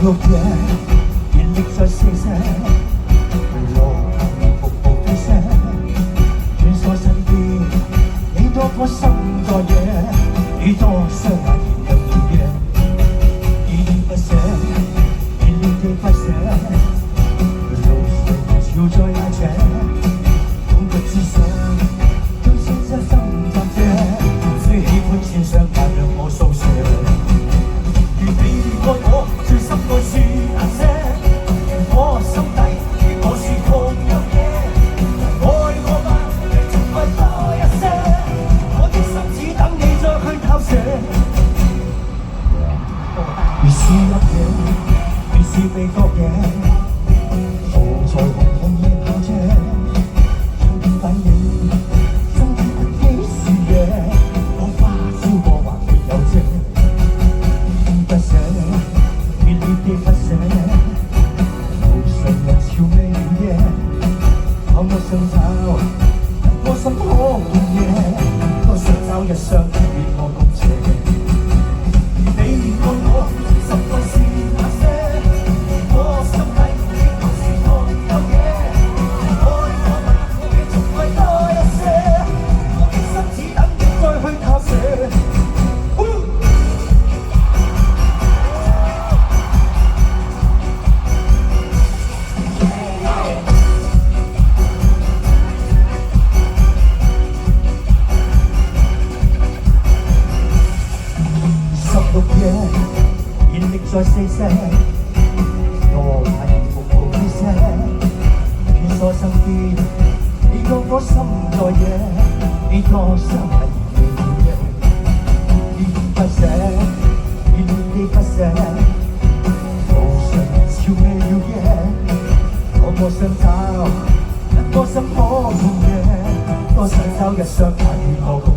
路邊原力在四射，路步步飛射，穿梭身邊，你多顆心在野，你多雙眼燃亮熱夜，依依不捨，原力地不捨，路上潮在拉扯，風不知想，對現實心暫借，最喜歡線上但讓我訴說。如你愛我，最深愛是那些，我心底我是狂有野，愛我吧，仲愛多一些，我的心只等你再去投射。如是入夜，如是被覺野，坐在紅紅夜炮車，聽見反應，真知不幾是夜，我花燒過還沒有謝。不捨，熱烈地不捨，無常人潮未了夜，可我想找，我心可共夜，多想找一雙與我共斜。如你愛我，實在是那些，我心底我是狂有野，愛我吧，仲愛多一些，我的心只等你再去投射。16夜，原力在四射，多眼步步飛射，穿梭身邊，你多顆心在野，你多雙眼燃亮熱夜，依依不捨，原力地不捨，路上潮未了夜，我想找，一顆心可共夜，多想找一雙眼與我共